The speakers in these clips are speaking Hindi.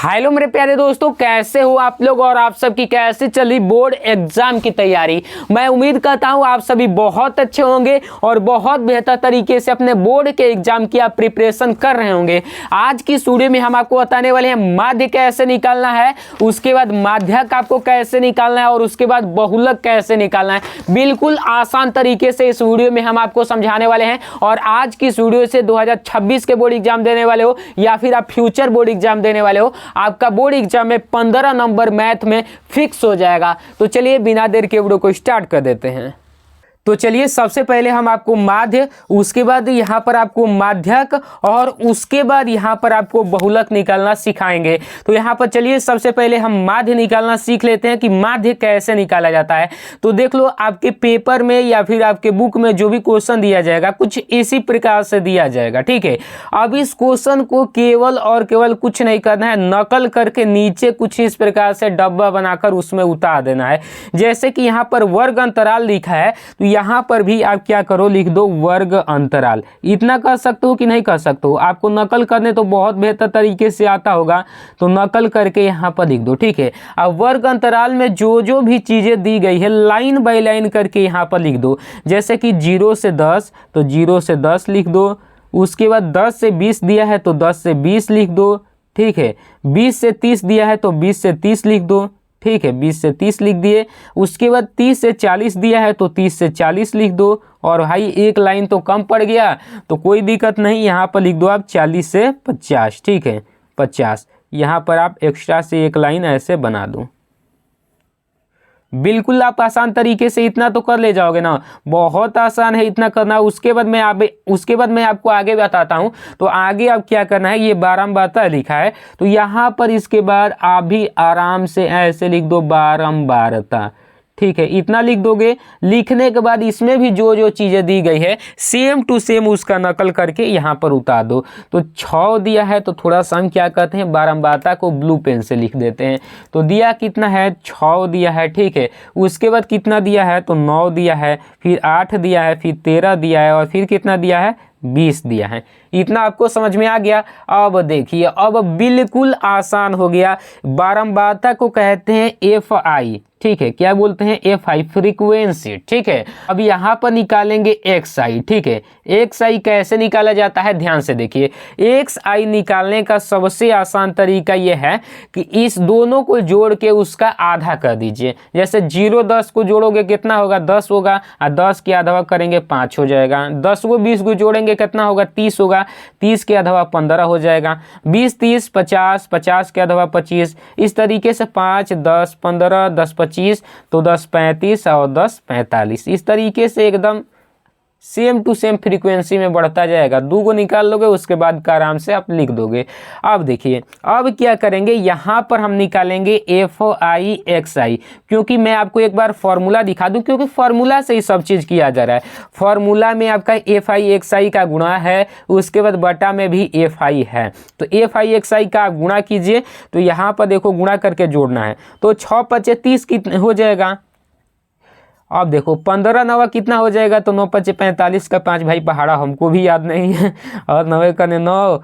हेलो मेरे प्यारे दोस्तों, कैसे हो आप लोग और आप सबकी कैसे चली बोर्ड एग्जाम की तैयारी। मैं उम्मीद करता हूं आप सभी बहुत अच्छे होंगे और बहुत बेहतर तरीके से अपने बोर्ड के एग्जाम की आप प्रिपरेशन कर रहे होंगे। आज की इस वीडियो में हम आपको बताने वाले हैं माध्य कैसे निकालना है, उसके बाद माध्यक आपको कैसे निकालना है और उसके बाद बहुलक कैसे निकालना है। बिल्कुल आसान तरीके से इस वीडियो में हम आपको समझाने वाले हैं। और आज की इस वीडियो से 2026 के बोर्ड एग्जाम देने वाले हो या फिर आप फ्यूचर बोर्ड एग्जाम देने वाले हो, आपका बोर्ड एग्जाम में 15 नंबर मैथ में फिक्स हो जाएगा। तो चलिए बिना देर के वीडियो को स्टार्ट कर देते हैं। तो चलिए सबसे पहले हम आपको माध्य, उसके बाद यहाँ पर आपको माध्यक और उसके बाद यहाँ पर आपको बहुलक निकालना सिखाएंगे। तो यहाँ पर चलिए सबसे पहले हम माध्य निकालना सीख लेते हैं कि माध्य कैसे निकाला जाता है। तो देख लो आपके पेपर में या फिर आपके बुक में जो भी क्वेश्चन दिया जाएगा कुछ इसी प्रकार से दिया जाएगा, ठीक है। अब इस क्वेश्चन को केवल और केवल कुछ नहीं करना है, नकल करके नीचे कुछ इस प्रकार से डब्बा बनाकर उसमें उतार देना है। जैसे कि यहाँ पर वर्ग अंतराल लिखा है तो यहाँ पर भी आप क्या करो, लिख दो वर्ग अंतराल। इतना कर सकते हो कि नहीं कर सकते हो, आपको नकल करने तो बहुत बेहतर तरीके से आता होगा, तो नकल करके यहाँ पर लिख दो, ठीक है। अब वर्ग अंतराल में जो जो भी चीज़ें दी गई है लाइन बाय लाइन करके यहाँ पर लिख दो। जैसे कि 0 से 10 तो 0 से 10 लिख दो। उसके बाद 10 से 20 दिया है तो 10 से 20 लिख दो, ठीक है। 20 से 30 दिया है तो 20 से 30 लिख दो, ठीक है। 20 से 30 लिख दिए। उसके बाद 30 से 40 दिया है तो 30 से 40 लिख दो। और भाई एक लाइन तो कम पड़ गया तो कोई दिक्कत नहीं, यहाँ पर लिख दो आप 40 से 50, ठीक है। 50 यहाँ पर आप एक्स्ट्रा से एक लाइन ऐसे बना दो। बिल्कुल आप आसान तरीके से इतना तो कर ले जाओगे ना, बहुत आसान है इतना करना। उसके बाद मैं आपको आगे बताता हूँ। तो आगे अब क्या करना है, ये बारंबारता लिखा है तो यहाँ पर इसके बाद आप भी आराम से ऐसे लिख दो बारंबारता, ठीक है। इतना लिख दोगे। लिखने के बाद इसमें भी जो जो चीज़ें दी गई है सेम टू सेम उसका नकल करके यहाँ पर उतार दो। तो 6 दिया है तो थोड़ा सा हम क्या करते हैं, बारंबारता को ब्लू पेन से लिख देते हैं। तो दिया कितना है, 6 दिया है, ठीक है। उसके बाद कितना दिया है तो 9 दिया है, फिर 8 दिया है, फिर 13 दिया है और फिर कितना दिया है, 20 दिया है। इतना आपको समझ में आ गया। अब देखिए अब बिल्कुल आसान हो गया। बारंबारता को कहते हैं FI, ठीक है। क्या बोलते हैं, FI फ्रीक्वेंसी, ठीक है। अब यहाँ पर निकालेंगे XI, ठीक है। XI कैसे निकाला जाता है, ध्यान से देखिए। XI निकालने का सबसे आसान तरीका यह है कि इस दोनों को जोड़ के उसका आधा कर दीजिए। जैसे 0 10 को जोड़ोगे कितना होगा, 10 होगा और 10 के आधा करेंगे 5 हो जाएगा। 10 को 20 को जोड़ेंगे कितना होगा, 30 होगा। 30 के अधवा 15 हो जाएगा। 20 30 50, 50 के अधवा 25। इस तरीके से 5 10 15 10 25 तो 10 35 और 10 45। इस तरीके से एकदम सेम टू सेम फ्रीक्वेंसी में बढ़ता जाएगा। 2 को निकाल लोगे उसके बाद का आराम से आप लिख दोगे। अब देखिए अब क्या करेंगे, यहाँ पर हम निकालेंगे FI XI, क्योंकि मैं आपको एक बार फॉर्मूला दिखा दूं, क्योंकि फॉर्मूला से ही सब चीज़ किया जा रहा है। फॉर्मूला में आपका FI XI का गुणा है, उसके बाद बटा में भी FI है। तो FI XI का आप गुणा कीजिए। तो यहाँ पर देखो गुणा करके जोड़ना है। तो 6 5 30 कितने हो जाएगा। अब देखो 15 9 कितना हो जाएगा, तो 9 5 45 का 5 भाई पहाड़ा हमको भी याद नहीं है। और 9 का 9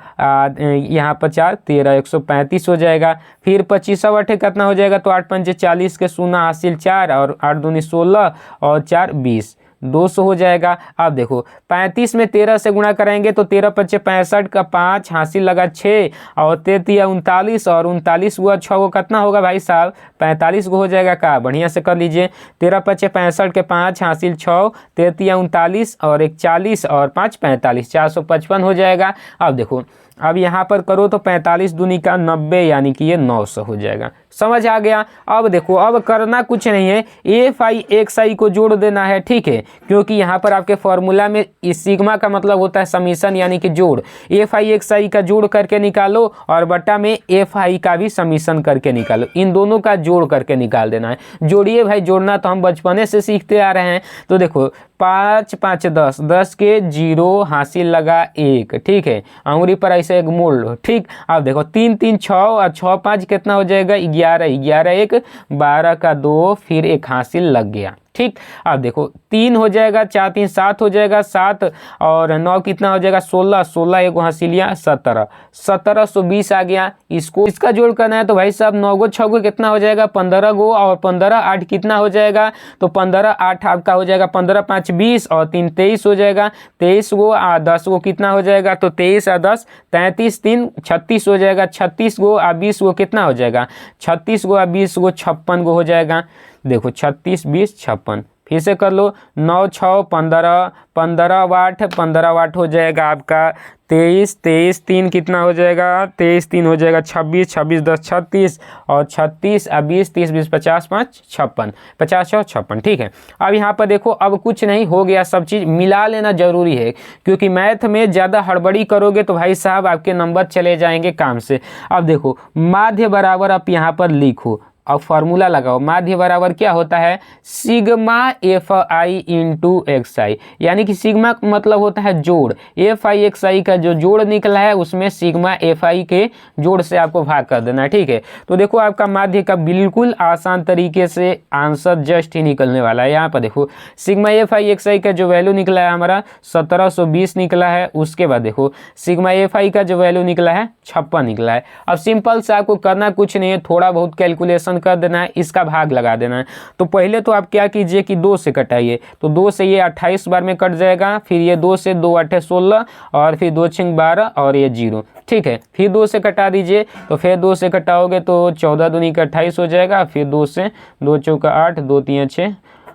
यहाँ पर 4 13 135 हो जाएगा। फिर 25 8 कितना हो जाएगा, तो 8 5 40 के 0 हासिल 4 और 8 दूनी 16 और 4 20, 200 हो जाएगा। अब देखो 35 में 13 से गुणा कराएंगे तो 13 5 65 का 5 हासिल लगा 6 और 33 39 और 39 हुआ 6 को कितना होगा भाई साहब, 45 को हो जाएगा का, बढ़िया से कर लीजिए। 13 5 65 के 5 हासिल 6, 33 39 और 1 40 और 5 45, 455 हो जाएगा। अब देखो अब यहाँ पर करो तो 45 दूनी का 90 यानी कि ये 900 हो जाएगा। समझ आ गया। अब देखो अब करना कुछ नहीं है, FI XI को जोड़ देना है, ठीक है। क्योंकि यहाँ पर आपके फॉर्मूला में इस सिग्मा का मतलब होता है समीशन यानी कि जोड़। FI XI का जोड़ करके निकालो और बटा में FI का भी समीशन करके निकालो। इन दोनों का जोड़ करके निकाल देना है। जोड़िए भाई, जोड़ना तो हम बचपने से सीखते आ रहे हैं। तो देखो 5 5 10, 10 के 0 हासिल लगा 1, ठीक है। अंगुरी पर ऐसे एक मोड़ लो, ठीक। अब देखो 3 3 6 और 6 5 कितना हो जाएगा, 11 11 1 12 का 2 फिर 1 हासिल लग गया। ठीक। अब देखो 3 हो जाएगा, 4 3 7 हो जाएगा, 7 और 9 कितना हो जाएगा 16, 16 एक हंसिलिया 17, 1720 आ गया। इसको इसका जोड़ करना है तो भाई साहब 9 गो 6 गो कितना हो जाएगा 15 गो, और 15 8 कितना हो जाएगा, तो 15 8 आपका हो जाएगा 15 5 20 और 3 23 हो जाएगा। 23 गो 10 गो कितना हो जाएगा, तो 23 और 10 33 3 36 हो जाएगा। 36 गो 20 गो कितना हो जाएगा, 36 गो 20 गो 56 गो हो जाएगा। देखो 36 20 56, फिर से कर लो 9 6 15, 15 वाट 15 वाट हो जाएगा आपका 23, 23 3 कितना हो जाएगा, 23 3 हो जाएगा 26, 26 10 36 और 36 20 30 20 50 5 56, 50 और 56। ठीक है, अब यहाँ पर देखो अब कुछ नहीं हो गया, सब चीज़ मिला लेना जरूरी है, क्योंकि मैथ में ज़्यादा हड़बड़ी करोगे तो भाई साहब आपके नंबर चले जाएंगे काम से। अब देखो माध्य बराबर आप यहाँ पर लिखो, अब फॉर्मूला लगाओ। माध्य बराबर क्या होता है, sigma F I into X I, यानी कि सिग्मा मतलब होता है जोड़, एफ आई एक्स आई का जो जोड़ निकला है उसमें सिग्मा एफ आई के जोड़ से आपको भाग कर देना है। ठीक है, तो देखो आपका माध्य का बिल्कुल आसान तरीके से आंसर जस्ट ही निकलने वाला है। यहाँ पर देखो सिग्मा एफ आई एक्स आई का जो वैल्यू निकला है हमारा 1720 निकला है। उसके बाद देखो सिग्मा एफ आई का जो वैल्यू निकला है 56 निकला है। अब सिंपल से आपको करना कुछ नहीं है, थोड़ा बहुत कैलकुलेशन कर देना है, इसका भाग लगा देना है। तो पहले तो आप क्या कीजिए कि 2 से कटाइए, तो 2 से ये 28 बार में कट जाएगा, फिर ये 2 से 2 8 16 और फिर 2 6 12 और ये 0। ठीक है, फिर 2 से कटा दीजिए, तो फिर 2 से कटाओगे तो 14 दूनी का 28 हो जाएगा, फिर 2 से 2 चौका 8 2 3 6।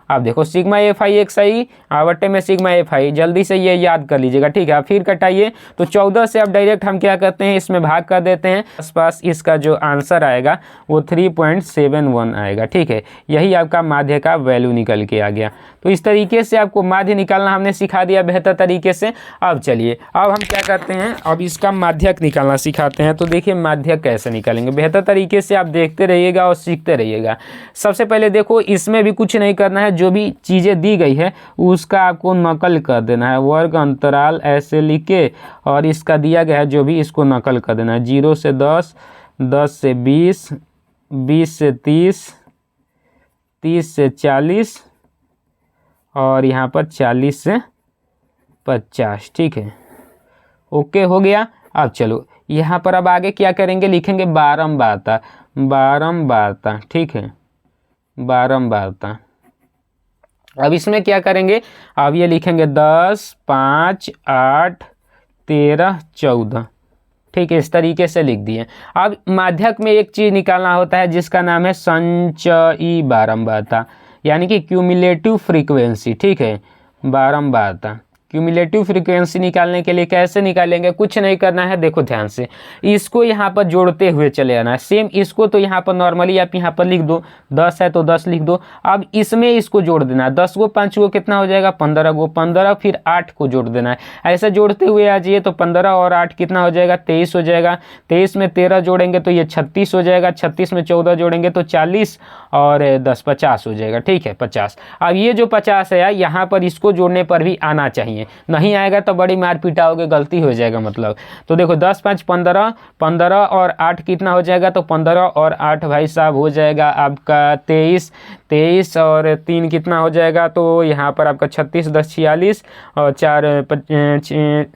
अब देखो सिग्मा एफ आई एक्स आई आवटे में सिग्मा एफ आई, जल्दी से ये याद कर लीजिएगा। ठीक है, फिर कटाइए तो 14 से अब डायरेक्ट हम क्या करते हैं, इसमें भाग कर देते हैं। आसपास इसका जो आंसर आएगा वो 3.71 आएगा। ठीक है, यही आपका माध्य का वैल्यू निकल के आ गया। तो इस तरीके से आपको माध्य निकालना हमने सिखा दिया बेहतर तरीके से। अब चलिए अब हम क्या करते हैं, अब इसका माध्यक निकालना सिखाते हैं। तो देखिए माध्यक कैसे निकालेंगे बेहतर तरीके से, आप देखते रहिएगा और सीखते रहिएगा। सबसे पहले देखो इसमें भी कुछ नहीं करना है, जो भी चीज़ें दी गई है उसका आपको नकल कर देना है, वर्ग अंतराल ऐसे लिख के, और इसका दिया गया है जो भी इसको नकल कर देना है। 0 से 10, 10 से 20, 20 से 30, 30 से 40 और यहाँ पर 40 से 50। ठीक है, ओके हो गया। अब चलो यहाँ पर अब आगे क्या करेंगे, लिखेंगे बारंबारता, बारंबारता। ठीक है, बारंबारता। अब इसमें क्या करेंगे, अब ये लिखेंगे 10 5 8 13 14। ठीक है, इस तरीके से लिख दिए। अब माध्यक में एक चीज़ निकालना होता है जिसका नाम है संचयी बारंबारता, यानी कि क्यूमुलेटिव फ्रीक्वेंसी। ठीक है, बारंबारता क्यूमुलेटिव फ्रीक्वेंसी निकालने के लिए कैसे निकालेंगे, कुछ नहीं करना है। देखो ध्यान से इसको यहाँ पर जोड़ते हुए चले आना है। सेम इसको तो यहाँ पर नॉर्मली आप यहाँ पर लिख दो, 10 है तो 10 लिख दो। अब इसमें इसको जोड़ देना है, 10 गो 5 गो कितना हो जाएगा 15 गो, 15 फिर 8 को जोड़ देना है। ऐसे जोड़ते हुए आ जाइए तो 15 और 8 कितना हो जाएगा 23 हो जाएगा। 23 में 13 जोड़ेंगे तो ये 36 हो जाएगा। 36 में 14 जोड़ेंगे तो 40 और 10 50 हो जाएगा। ठीक है, 50। अब ये जो 50 है यहाँ पर इसको जोड़ने पर भी आना चाहिए, नहीं आएगा तो बड़ी मार पिटाओगे, गलती हो जाएगा मतलब। तो देखो 10 5 15, 15 और 8 कितना हो जाएगा, तो 15 और 8 भाई साहब हो जाएगा आपका 23, 23 और 3 कितना हो जाएगा, तो यहाँ पर आपका 36 10 46 और 4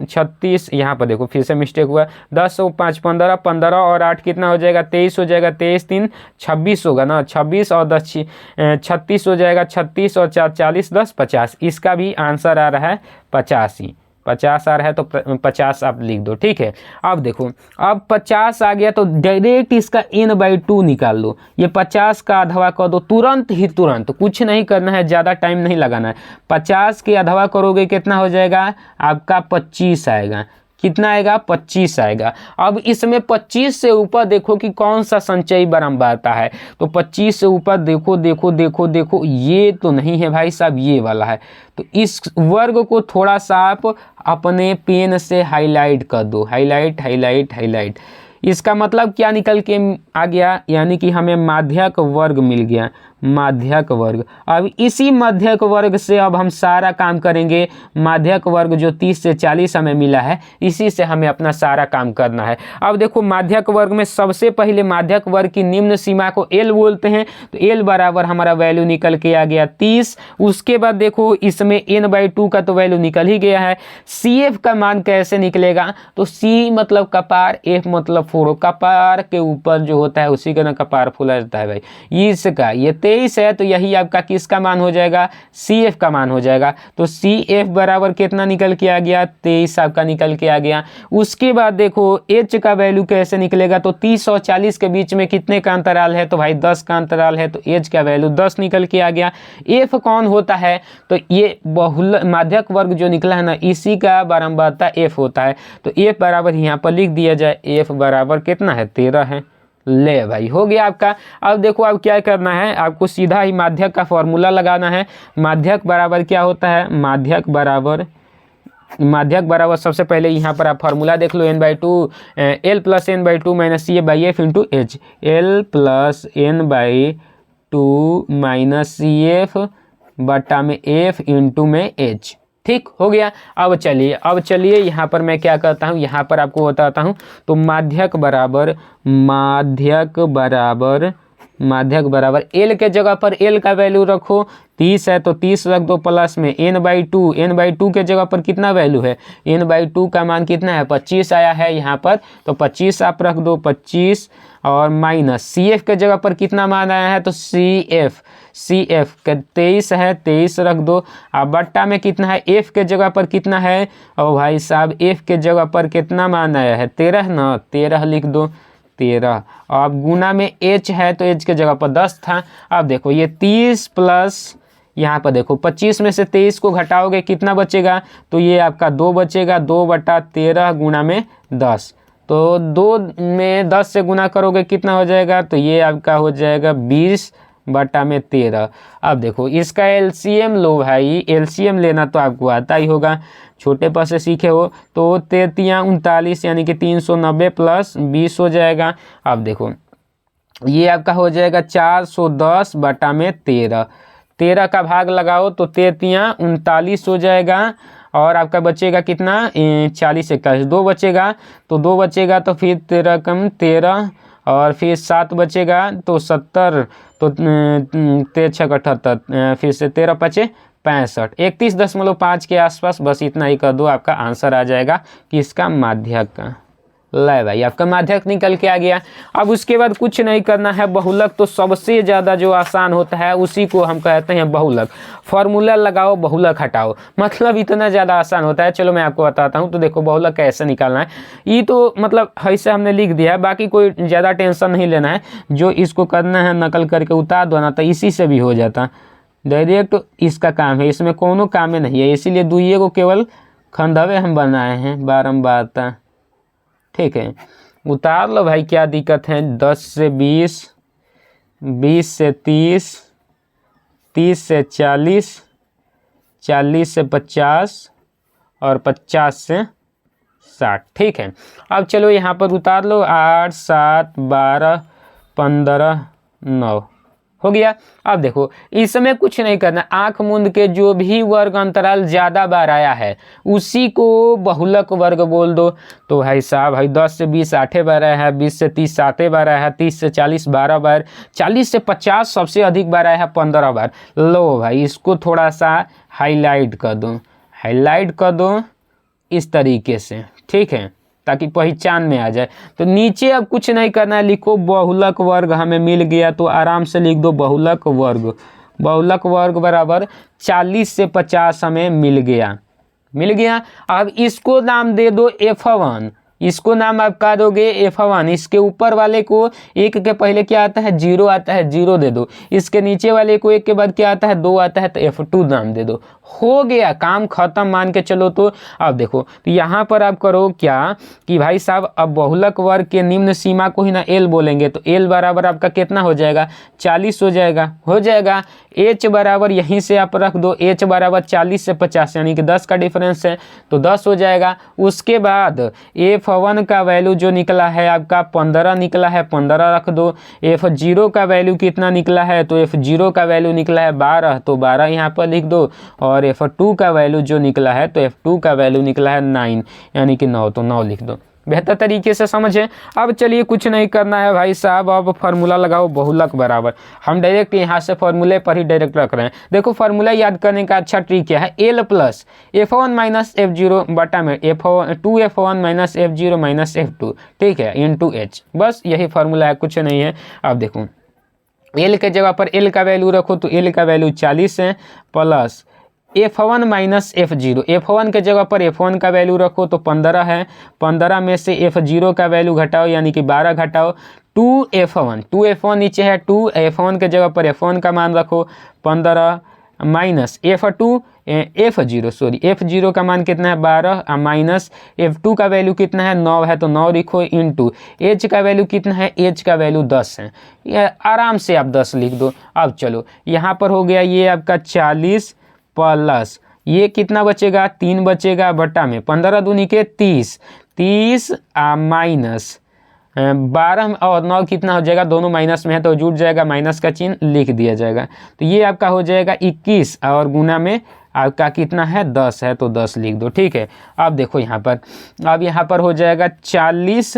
36। यहाँ पर देखो फिर से मिस्टेक हुआ, 10 और 5 15, 15 और 8 कितना हो जाएगा 23 हो जाएगा। 23 3 26 होगा ना, 26 और 10 36 हो जाएगा। 36 और 4 40 10 50। इसका भी आंसर आ रहा है 85। 50 आ रहा है तो 50 आप लिख दो। ठीक है, अब देखो अब 50 आ गया तो डायरेक्ट इसका n/2 निकाल लो। ये 50 का आधवा कर दो तुरंत ही, तुरंत, कुछ नहीं करना है, ज़्यादा टाइम नहीं लगाना है। 50 के आधवा करोगे कितना हो जाएगा आपका 25 आएगा। कितना आएगा 25 आएगा। अब इसमें 25 से ऊपर देखो कि कौन सा संचयी बारंबारता है, तो 25 से ऊपर देखो देखो देखो देखो, ये तो नहीं है भाई साहब, ये वाला है। तो इस वर्ग को थोड़ा सा आप अपने पेन से हाईलाइट कर दो, हाईलाइट हाईलाइट हाईलाइट। इसका मतलब क्या निकल के आ गया, यानी कि हमें माध्यक वर्ग मिल गया। माध्यक वर्ग। अब इसी माध्यक वर्ग से अब हम सारा काम करेंगे। माध्यक वर्ग जो 30 से 40 हमें मिला है, इसी से हमें अपना सारा काम करना है। अब देखो माध्यक वर्ग में सबसे पहले माध्यक वर्ग की निम्न सीमा को L बोलते हैं, तो L बराबर हमारा वैल्यू निकल के आ गया 30। उसके बाद देखो इसमें n/2 का तो वैल्यू निकल ही गया है। CF का मान कैसे निकलेगा, तो C मतलब कपार, F मतलब फोड़ो, कपार के ऊपर जो होता है उसी का ना कपार फूला जाता है भाई। इसका ये 23 है, तो यही आपका किसका मान हो जाएगा, CF का मान हो जाएगा। तो CF बराबर कितना निकल के आ गया, 23 आपका निकल के आ गया। उसके बाद देखो H का वैल्यू कैसे निकलेगा, तो 30 और 40 के बीच में कितने का अंतराल है, तो भाई 10 का अंतराल है, तो H का वैल्यू 10 निकल के आ गया। F कौन होता है, तो ये बहुल माध्यक वर्ग जो निकला है ना, इसी का बारंबारता F होता है। तो F बराबर यहाँ पर लिख दिया जाए, F बराबर कितना है, 13 है। ले भाई हो गया आपका। अब देखो अब क्या करना है, आपको सीधा ही माध्यक का फॉर्मूला लगाना है। माध्यक बराबर क्या होता है, माध्यक बराबर सबसे पहले यहाँ पर आप फार्मूला देख लो, n/2 L + n/2 - CF/F × H, L + n/2 - CF बटा में F × में H। ठीक हो गया। अब चलिए यहाँ पर मैं क्या करता हूँ, यहाँ पर आपको बताता हूँ। तो माध्यक बराबर L के जगह पर L का वैल्यू रखो, 30 है तो 30 रख दो, प्लस में n/2 के जगह पर कितना वैल्यू है, n/2 का मान कितना है, 25 आया है यहाँ पर, तो 25 आप रख दो, 25 और माइनस CF के जगह पर कितना मान आया है, तो CF का 23 है, 23 रख दो। अब बट्टा में कितना है, F के जगह पर कितना है, और भाई साहब F के जगह पर कितना मान आया है, 13 ना, 13 लिख दो, 13। अब गुना में H है, तो H के जगह पर 10 था। अब देखो ये 30 प्लस यहाँ पर देखो 25 में से 23 को घटाओगे कितना बचेगा, तो ये आपका 2 बचेगा, 2/13 गुना में 10। तो 2 में 10 से गुना करोगे कितना हो जाएगा, तो ये आपका हो जाएगा 20/13। अब देखो इसका LCM लो भाई, LCM लेना तो आपको आता ही होगा, छोटे पर से सीखे हो। तो 33 यानी कि 390 + 20 हो जाएगा। अब देखो ये आपका हो जाएगा 410/13। 13 का भाग लगाओ तो 33 हो जाएगा, और आपका बचेगा कितना, 40 21 2 बचेगा, तो 2 बचेगा तो फिर 13 कम 13 और फिर 7 बचेगा तो 70, तो 13 6 78, फिर से 13 5 65, 31.5 के आसपास। बस इतना ही कर दो, आपका आंसर आ जाएगा कि इसका माध्यक का। ले भाई आपका माध्यक निकल के आ गया। अब उसके बाद कुछ नहीं करना है, बहुलक तो सबसे ज़्यादा जो आसान होता है उसी को हम कहते हैं बहुलक। फॉर्मूला लगाओ, बहुलक हटाओ, मतलब इतना ज़्यादा आसान होता है। चलो मैं आपको बताता हूँ। तो देखो बहुलक कैसे निकालना है, ये तो मतलब ऐसे हमने लिख दिया है, बाकी कोई ज़्यादा टेंशन नहीं लेना है। जो इसको करना है नकल करके उतार दो ना, तो इसी से भी हो जाता, डायरेक्ट इसका काम है, इसमें कोनो काम में नहीं है, इसीलिए दुइये को केवल खंडवे हम बनाए हैं बारंबारता। ठीक है, उतार लो भाई, क्या दिक्कत है। 10 से 20, 20 से 30, 30 से 40, 40 से 50 और 50 से 60। ठीक है, अब चलो यहाँ पर उतार लो, 8 7 12 15 9 हो गया। अब देखो इसमें कुछ नहीं करना, आंख मूंद के जो भी वर्ग अंतराल ज़्यादा बार आया है उसी को बहुलक वर्ग बोल दो। तो भाई साहब भाई 10 से 20 8 बार आया है, 20 से 30 7 बार आया है, 30 से 40 12 बार, 40 से 50 सबसे अधिक बार आया है 15 बार। लो भाई इसको थोड़ा सा हाईलाइट कर दो इस तरीके से, ठीक है, ताकि पहचान में आ जाए। तो नीचे अब कुछ नहीं करना है, लिखो बहुलक वर्ग हमें मिल गया, तो आराम से लिख दो बहुलक वर्ग बराबर 40 से 50 हमें मिल गया। अब इसको नाम दे दो F1, इसको नाम आप कह दोगे F1। इसके ऊपर वाले को 1 के पहले क्या आता है, 0 आता है, 0 दे दो। इसके नीचे वाले को 1 के बाद क्या आता है, 2 आता है, तो F2 नाम दे दो। हो गया, काम खत्म मान के चलो। तो अब देखो तो यहाँ पर आप करो क्या कि भाई साहब अब बहुलक वर्ग के निम्न सीमा को ही ना L बोलेंगे, तो L बराबर आपका कितना हो जाएगा, 40 हो जाएगा। H बराबर यहीं से आप रख दो, H बराबर 40 से 50 यानी कि 10 का डिफरेंस है, तो 10 हो जाएगा। उसके बाद F F1 का वैल्यू जो निकला है आपका 15 निकला है, 15 रख दो। F0 का वैल्यू कितना निकला है, तो F0 का वैल्यू निकला है 12, तो 12 यहाँ पर लिख दो। और F2 का वैल्यू जो निकला है, तो F2 का वैल्यू निकला है 9 यानी कि 9, तो 9 लिख दो। बेहतर तरीके से समझें। अब चलिए कुछ नहीं करना है भाई साहब, अब फार्मूला लगाओ बहुलक बराबर। हम डायरेक्ट यहाँ से फार्मूले पर ही डायरेक्ट रख रहे हैं। देखो फार्मूला याद करने का अच्छा ट्रिक क्या है, L plus F1 minus F0 बटा में 2F1 minus F0 minus F2, ठीक है, इंटू H। बस यही फार्मूला है, कुछ नहीं है। अब देखो L के जगह पर L का वैल्यू रखो, तो L का वैल्यू 40 है, plus F1 minus F0, F1 के जगह पर F1 का वैल्यू रखो तो 15 है, 15 में से F0 का वैल्यू घटाओ यानी कि 12 घटाओ, 2F1 नीचे है 2, F1 के जगह पर F1 का मान रखो 15 माइनस F0 का मान कितना है 12, माइनस F2 का वैल्यू कितना है 9 है, तो 9 लिखो, इंटू H का वैल्यू कितना है, H का वैल्यू 10 है, ये आराम से आप 10 लिख दो। अब चलो यहाँ पर हो गया ये आपका 40 प्लस ये कितना बचेगा 3 बचेगा, बटा में 15 दूनी के 30 माइनस 12 और 9 कितना हो जाएगा, दोनों माइनस में है तो जुड़ जाएगा, माइनस का चिन्ह लिख दिया जाएगा। तो ये आपका हो जाएगा 21 और गुना में आपका कितना है 10 है, तो 10 लिख दो, ठीक है। अब देखो यहाँ पर, अब यहाँ पर हो जाएगा 40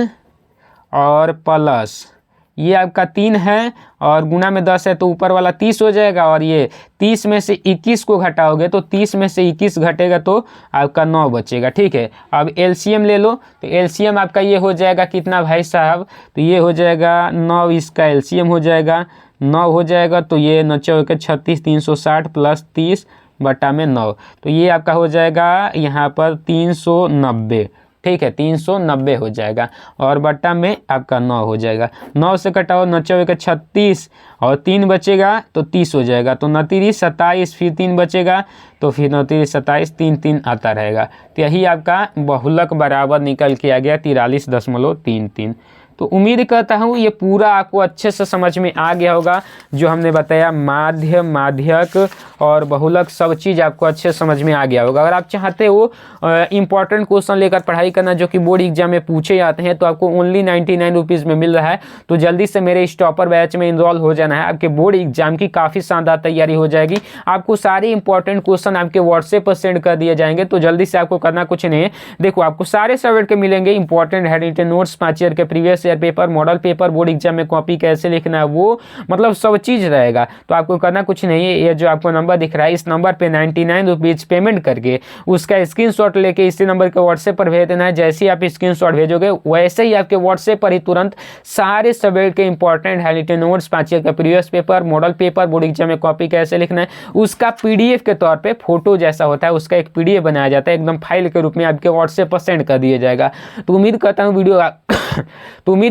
और प्लस ये आपका 3 है और गुना में 10 है तो ऊपर वाला 30 हो जाएगा, और ये 30 में से 21 को घटाओगे तो 30 में से 21 घटेगा तो आपका 9 बचेगा, ठीक है। अब एलसीएम ले लो, तो एलसीएम आपका ये हो जाएगा कितना भाई साहब, तो ये हो जाएगा 9, इसका एलसीएम हो जाएगा 9 हो जाएगा, तो ये 9 के 36 360 प्लस 30 बटा में 9, तो ये आपका हो जाएगा यहाँ पर 390, ठीक है, 390 हो जाएगा और बट्टा में आपका 9 हो जाएगा। 9 से कटाओ 9 के 36 और 3 बचेगा तो 30 हो जाएगा, तो 29 27 फिर 3 बचेगा तो फिर 29 27 3 3 आता रहेगा। तो यही आपका बहुलक बराबर निकल के आ गया 43.33। तो उम्मीद करता हूँ ये पूरा आपको अच्छे से समझ में आ गया होगा, जो हमने बताया माध्य, माध्यक और बहुलक सब चीज़ आपको अच्छे समझ में आ गया होगा। अगर आप चाहते हो इंपॉर्टेंट क्वेश्चन लेकर पढ़ाई करना जो कि बोर्ड एग्जाम में पूछे जाते हैं, तो आपको ओनली 99 रुपीज़ में मिल रहा है। तो जल्दी से मेरे इस टॉपर बैच में इनरोल हो जाना है, आपके बोर्ड एग्जाम की काफ़ी शानदार तैयारी हो जाएगी। आपको सारे इंपॉर्टेंट क्वेश्चन आपके व्हाट्सएप पर सेंड कर दिए जाएंगे, तो जल्दी से आपको करना कुछ नहीं है। देखो आपको सारे सब्जेक्ट के मिलेंगे, important handwritten notes, 5 year के previous year paper, model paper, board exam में कॉपी कैसे लिखना है वो मतलब सब चीज़ रहेगा। तो आपको करना कुछ नहीं है, ये जो आपको नंबर दिख रहा है इस नंबर पे 99 रुपीज़ पेमेंट करके उसका स्क्रीनशॉट लेके इसी नंबर के व्हाट्सएप पर भेज देना है। जैसे ही आप स्क्रीनशॉट भेजोगे वैसे ही आपके व्हाट्सएप पर ही तुरंत सारे सब्जेक्ट के important handwritten notes, 5 year का previous paper, model paper, board exam में कॉपी कैसे लिखना है उसका पीडीएफ के तौर पे फोटो जैसा होता है उसका एक पीडीएफ बनाया जाता है, एकदम फाइल के रूप में आपके व्हाट्सएप पर सेंड कर दिया जाएगा। तो उम्मीद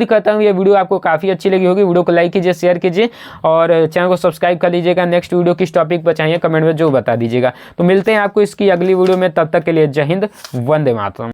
करता हूँ ये वीडियो आपको काफ़ी अच्छी लगी होगी। वीडियो को लाइक कीजिए, शेयर कीजिए और चैनल को सब्सक्राइब कर लीजिएगा। नेक्स्ट वीडियो किस टॉपिक पर चाहिए कमेंट में जो बता दीजिएगा। तो मिलते हैं आपको इसकी अगली वीडियो में, तब तक के लिए जय हिंद, वंदे मातरम।